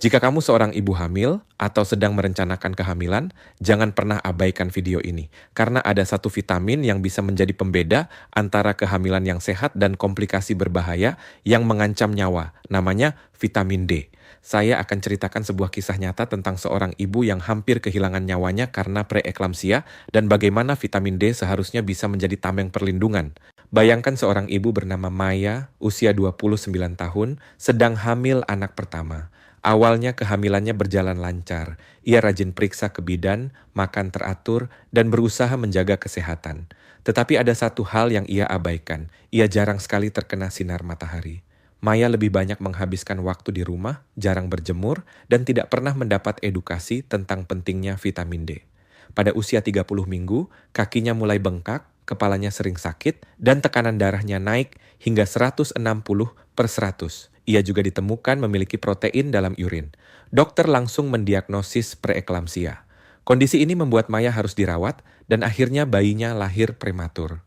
Jika kamu seorang ibu hamil atau sedang merencanakan kehamilan, jangan pernah abaikan video ini, karena ada satu vitamin yang bisa menjadi pembeda antara kehamilan yang sehat dan komplikasi berbahaya yang mengancam nyawa, namanya vitamin D. Saya akan ceritakan sebuah kisah nyata tentang seorang ibu yang hampir kehilangan nyawanya karena preeklamsia dan bagaimana vitamin D seharusnya bisa menjadi tameng perlindungan. Bayangkan seorang ibu bernama Maya, usia 29 tahun, sedang hamil anak pertama. Awalnya kehamilannya berjalan lancar. Ia rajin periksa ke bidan, makan teratur, dan berusaha menjaga kesehatan. Tetapi ada satu hal yang ia abaikan. Ia jarang sekali terkena sinar matahari. Maya lebih banyak menghabiskan waktu di rumah, jarang berjemur, dan tidak pernah mendapat edukasi tentang pentingnya vitamin D. Pada usia 30 minggu, kakinya mulai bengkak, kepalanya sering sakit, dan tekanan darahnya naik hingga 160/100. Ia juga ditemukan memiliki protein dalam urin. Dokter langsung mendiagnosis preeklamsia. Kondisi ini membuat Maya harus dirawat dan akhirnya bayinya lahir prematur.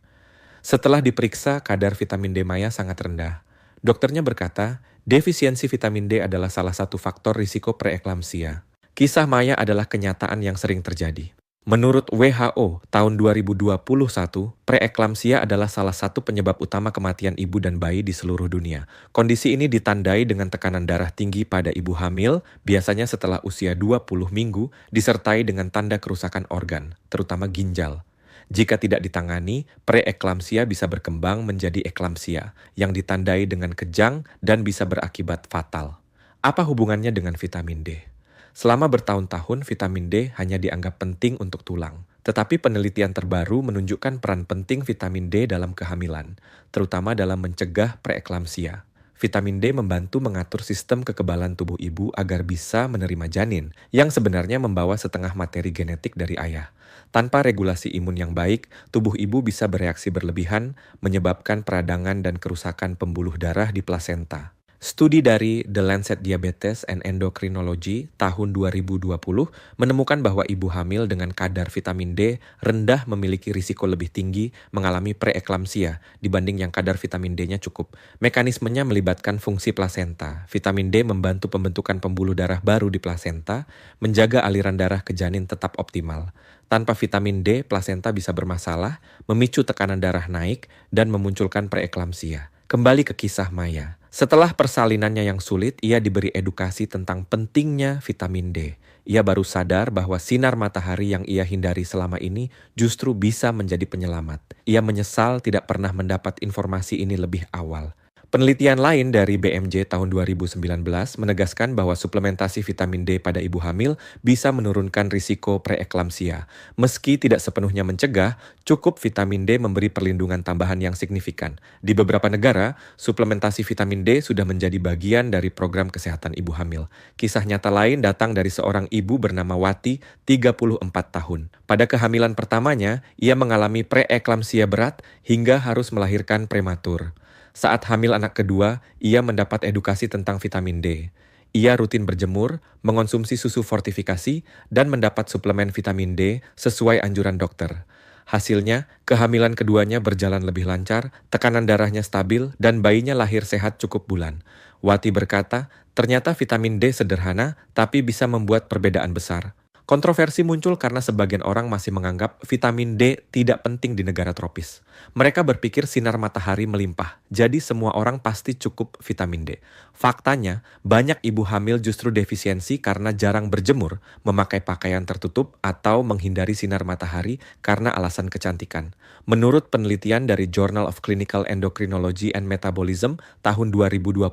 Setelah diperiksa, kadar vitamin D Maya sangat rendah. Dokternya berkata, defisiensi vitamin D adalah salah satu faktor risiko preeklamsia. Kisah Maya adalah kenyataan yang sering terjadi. Menurut WHO, tahun 2021, preeklamsia adalah salah satu penyebab utama kematian ibu dan bayi di seluruh dunia. Kondisi ini ditandai dengan tekanan darah tinggi pada ibu hamil, biasanya setelah usia 20 minggu, disertai dengan tanda kerusakan organ, terutama ginjal. Jika tidak ditangani, preeklamsia bisa berkembang menjadi eklamsia, yang ditandai dengan kejang dan bisa berakibat fatal. Apa hubungannya dengan vitamin D? Selama bertahun-tahun, vitamin D hanya dianggap penting untuk tulang. Tetapi penelitian terbaru menunjukkan peran penting vitamin D dalam kehamilan, terutama dalam mencegah preeklamsia. Vitamin D membantu mengatur sistem kekebalan tubuh ibu agar bisa menerima janin, yang sebenarnya membawa setengah materi genetik dari ayah. Tanpa regulasi imun yang baik, tubuh ibu bisa bereaksi berlebihan, menyebabkan peradangan dan kerusakan pembuluh darah di plasenta. Studi dari The Lancet Diabetes and Endocrinology tahun 2020 menemukan bahwa ibu hamil dengan kadar vitamin D rendah memiliki risiko lebih tinggi mengalami preeklamsia dibanding yang kadar vitamin D-nya cukup. Mekanismenya melibatkan fungsi plasenta. Vitamin D membantu pembentukan pembuluh darah baru di plasenta, menjaga aliran darah ke janin tetap optimal. Tanpa vitamin D, plasenta bisa bermasalah, memicu tekanan darah naik, dan memunculkan preeklamsia. Kembali ke kisah Maya. Setelah persalinannya yang sulit, ia diberi edukasi tentang pentingnya vitamin D. Ia baru sadar bahwa sinar matahari yang ia hindari selama ini justru bisa menjadi penyelamat. Ia menyesal tidak pernah mendapat informasi ini lebih awal. Penelitian lain dari BMJ tahun 2019 menegaskan bahwa suplementasi vitamin D pada ibu hamil bisa menurunkan risiko preeklamsia. Meski tidak sepenuhnya mencegah, cukup vitamin D memberi perlindungan tambahan yang signifikan. Di beberapa negara, suplementasi vitamin D sudah menjadi bagian dari program kesehatan ibu hamil. Kisah nyata lain datang dari seorang ibu bernama Wati, 34 tahun. Pada kehamilan pertamanya, ia mengalami preeklamsia berat hingga harus melahirkan prematur. Saat hamil anak kedua, ia mendapat edukasi tentang vitamin D. Ia rutin berjemur, mengonsumsi susu fortifikasi, dan mendapat suplemen vitamin D sesuai anjuran dokter. Hasilnya, kehamilan keduanya berjalan lebih lancar, tekanan darahnya stabil, dan bayinya lahir sehat cukup bulan. Wati berkata, ternyata vitamin D sederhana, tapi bisa membuat perbedaan besar. Kontroversi muncul karena sebagian orang masih menganggap vitamin D tidak penting di negara tropis. Mereka berpikir sinar matahari melimpah, jadi semua orang pasti cukup vitamin D. Faktanya, banyak ibu hamil justru defisiensi karena jarang berjemur, memakai pakaian tertutup, atau menghindari sinar matahari karena alasan kecantikan. Menurut penelitian dari Journal of Clinical Endocrinology and Metabolism tahun 2020,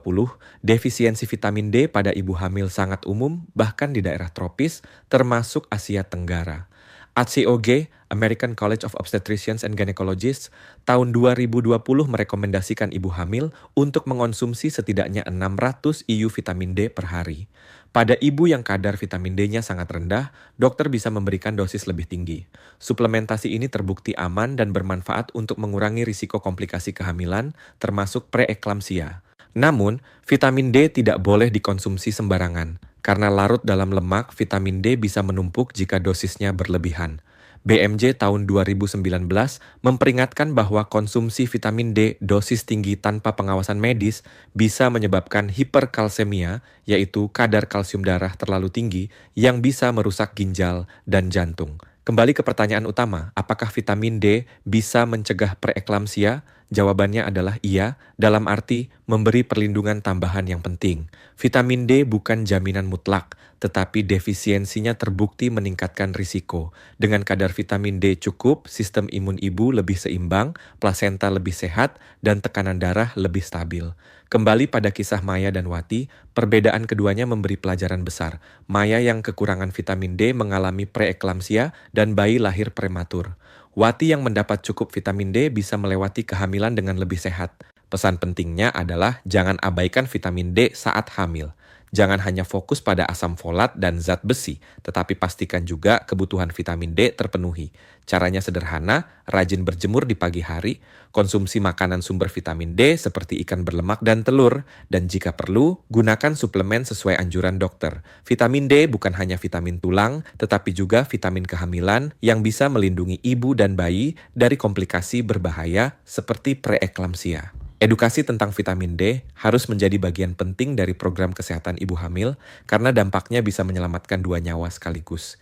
defisiensi vitamin D pada ibu hamil sangat umum, bahkan di daerah tropis, termasuk Asia Tenggara. ACOG, American College of Obstetricians and Gynecologists, tahun 2020 merekomendasikan ibu hamil untuk mengonsumsi setidaknya 600 IU vitamin D per hari. Pada ibu yang kadar vitamin D-nya sangat rendah, dokter bisa memberikan dosis lebih tinggi. Suplementasi ini terbukti aman dan bermanfaat untuk mengurangi risiko komplikasi kehamilan, termasuk preeklamsia. Namun, vitamin D tidak boleh dikonsumsi sembarangan. Karena larut dalam lemak, vitamin D bisa menumpuk jika dosisnya berlebihan. BMJ tahun 2019 memperingatkan bahwa konsumsi vitamin D dosis tinggi tanpa pengawasan medis bisa menyebabkan hiperkalsemia, yaitu kadar kalsium darah terlalu tinggi yang bisa merusak ginjal dan jantung. Kembali ke pertanyaan utama, apakah vitamin D bisa mencegah preeklamsia? Jawabannya adalah iya, dalam arti memberi perlindungan tambahan yang penting. Vitamin D bukan jaminan mutlak, tetapi defisiensinya terbukti meningkatkan risiko. Dengan kadar vitamin D cukup, sistem imun ibu lebih seimbang, plasenta lebih sehat, dan tekanan darah lebih stabil. Kembali pada kisah Maya dan Wati, perbedaan keduanya memberi pelajaran besar. Maya yang kekurangan vitamin D mengalami preeklamsia dan bayi lahir prematur. Wati yang mendapat cukup vitamin D bisa melewati kehamilan dengan lebih sehat. Pesan pentingnya adalah jangan abaikan vitamin D saat hamil. Jangan hanya fokus pada asam folat dan zat besi, tetapi pastikan juga kebutuhan vitamin D terpenuhi. Caranya sederhana, rajin berjemur di pagi hari, konsumsi makanan sumber vitamin D seperti ikan berlemak dan telur, dan jika perlu, gunakan suplemen sesuai anjuran dokter. Vitamin D bukan hanya vitamin tulang, tetapi juga vitamin kehamilan yang bisa melindungi ibu dan bayi dari komplikasi berbahaya seperti preeklamsia. Edukasi tentang vitamin D harus menjadi bagian penting dari program kesehatan ibu hamil karena dampaknya bisa menyelamatkan 2 nyawa sekaligus.